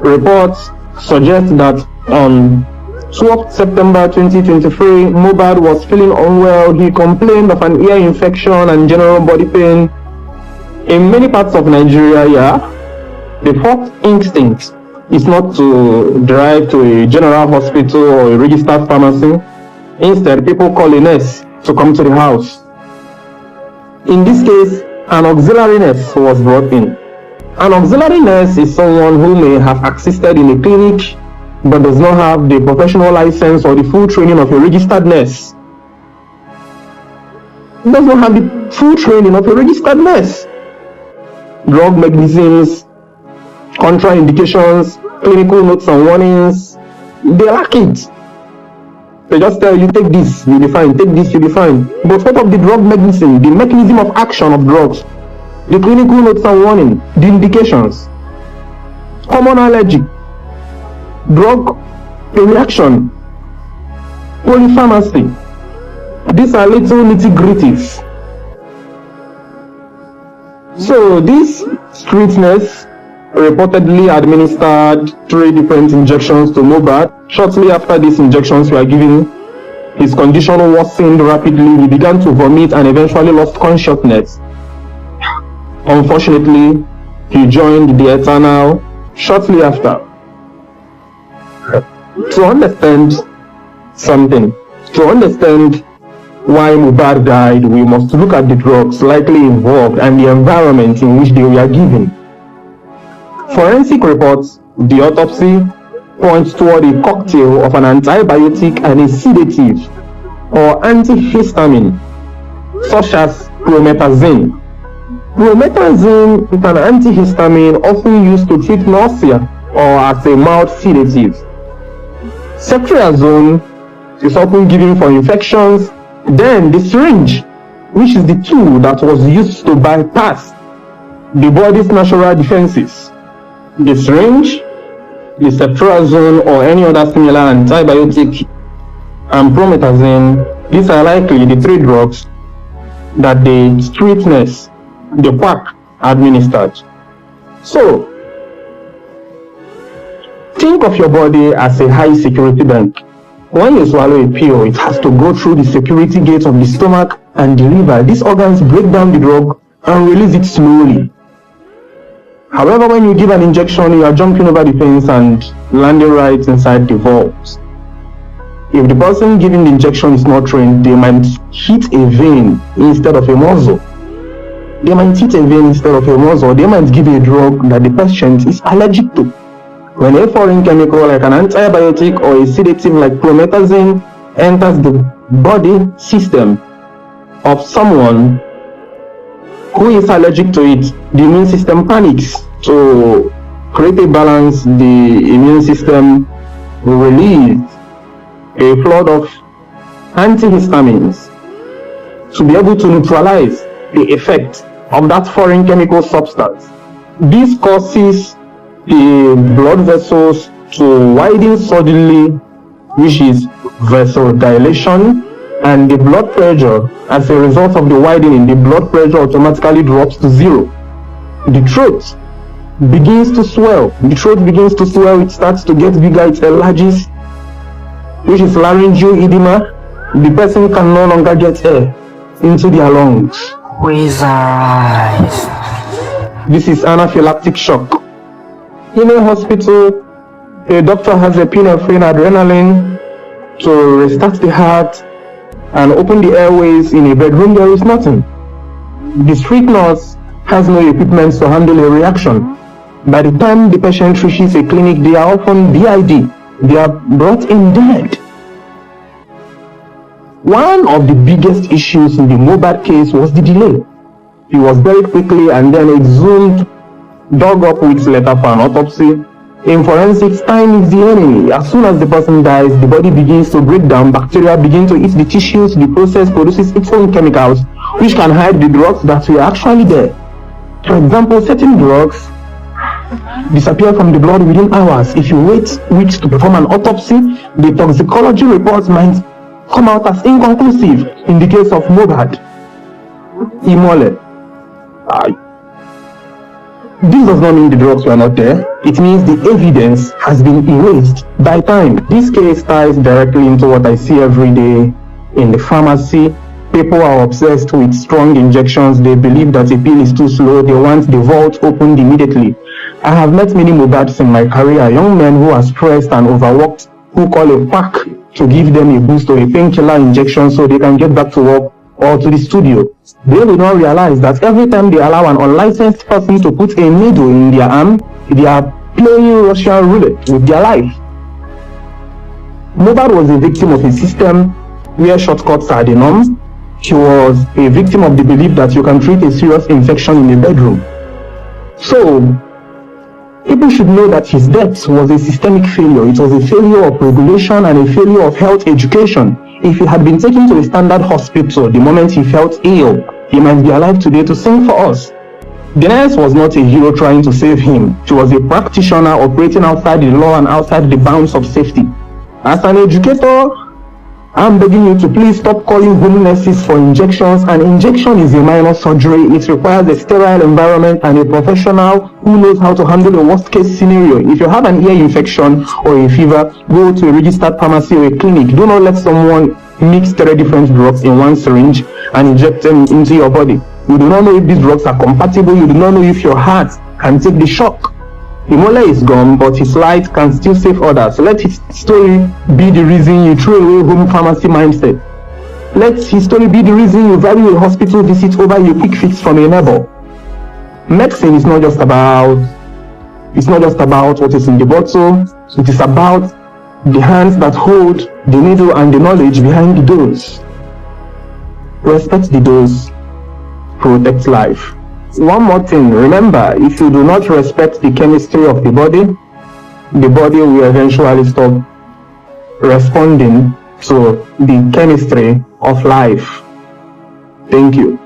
Reports suggest that on 12th September 2023, Mohbad was feeling unwell. He complained of an ear infection and general body pain. In many parts of Nigeria, the first instinct is not to drive to a general hospital or a registered pharmacy. Instead, people call a nurse to come to the house. In this case, an auxiliary nurse was brought in. An auxiliary nurse is someone who may have assisted in a clinic but does not have the professional license or the full training of a registered nurse. Does not have the full training of a registered nurse. Drug mechanisms, contraindications, clinical notes and warnings, they lack it. They just tell you, take this, you'll be fine, take this, you'll be fine. But what of the drug mechanism, the mechanism of action of drugs, the clinical notes and warning, the indications, common allergy, drug reaction, polypharmacy, these are little nitty-gritties. So this street nurse reportedly administered 3 different injections to Mohbad. Shortly after these injections were given, his condition worsened rapidly. He began to vomit and eventually lost consciousness. Unfortunately, he joined the Eternal shortly after. To understand something, to understand why Mohbad died, we must look at the drugs likely involved and the environment in which they were given. Forensic reports, the autopsy, points toward a cocktail of an antibiotic and a sedative or antihistamine, such as promethazine. Promethazine is an antihistamine often used to treat nausea or as a mild sedative. Ceftriaxone is often given for infections. Then the syringe, which is the tool that was used to bypass the body's natural defenses. The syringe, the ceftriaxone or any other similar antibiotic, and promethazine, these are likely the 3 drugs that the street nurse, the quack, administered. So, think of your body as a high security bank. When you swallow a pill, it has to go through the security gate of the stomach and the liver. These organs break down the drug and release it slowly. However, when you give an injection, you are jumping over the fence and landing right inside the vault. If the person giving the injection is not trained, they might hit a vein instead of a muscle. They might hit a vein instead of a muscle. They might give a drug that the patient is allergic to. When a foreign chemical like an antibiotic or a sedative like promethazine enters the body system of someone who is allergic to it, the immune system panics. To create a balance, the immune system will release a flood of antihistamines to be able to neutralize the effect of that foreign chemical substance. This causes the blood vessels to widen suddenly, which is vasodilation, and the blood pressure, as a result of the widening, the blood pressure automatically drops to 0. The throat begins to swell. The throat begins to swell, it starts to get bigger, it enlarges, which is laryngeal edema. The person can no longer get air into their lungs. This is anaphylactic shock. In a hospital, a doctor has a epinephrine adrenaline to restart the heart and open the airways. In a bedroom, there is nothing. The street nurse has no equipment to handle a reaction. By the time the patient reaches a clinic, they are often DID. They are brought in dead. One of the biggest issues in the Mohbad case was the delay. He was buried quickly and then exhumed, dug up weeks later for an autopsy. In forensics, time is the enemy. As soon as the person dies, the body begins to break down. Bacteria begin to eat the tissues. The process produces its own chemicals, which can hide the drugs that were actually there. For example, certain drugs disappear from the blood within hours. If you wait weeks to perform an autopsy, the toxicology reports might come out as inconclusive. In the case of Mohbad, Imole, This does not mean the drugs were not there. It means the evidence has been erased by time. This case ties directly into what I see every day in the pharmacy. People are obsessed with strong injections. They believe that a pill is too slow. They want the vault opened immediately. I have met many Mohbads in my career, young men who are stressed and overworked, who call a pack to give them a boost or a painkiller injection so they can get back to work or to the studio. They do not realize that every time they allow an unlicensed person to put a needle in their arm, they are playing Russian roulette with their life. Mohbad was a victim of a system where shortcuts are the norm. He was a victim of the belief that you can treat a serious infection in a bedroom. So, people should know that his death was a systemic failure. It was a failure of regulation and a failure of health education. If he had been taken to a standard hospital the moment he felt ill, he might be alive today to sing for us. The nurse was not a hero trying to save him. She was a practitioner operating outside the law and outside the bounds of safety. As an educator, I'm begging you to please stop calling home nurses for injections. An injection is a minor surgery. It requires a sterile environment and a professional who knows how to handle a worst case scenario. If you have an ear infection or a fever, go to a registered pharmacy or a clinic. Do not let someone mix 3 different drugs in one syringe and inject them into your body. You do not know if these drugs are compatible. You do not know if your heart can take the shock. Imole is gone, but his light can still save others. Let his story be the reason you throw away home pharmacy mindset. Let his story be the reason you value a hospital visit over a quick fix from a neighbor. Medicine is not just about what is in the bottle. It is about the hands that hold the needle and the knowledge behind the dose. Respect the dose. Protect life. One more thing, remember, if you do not respect the chemistry of the body will eventually stop responding to the chemistry of life. Thank you.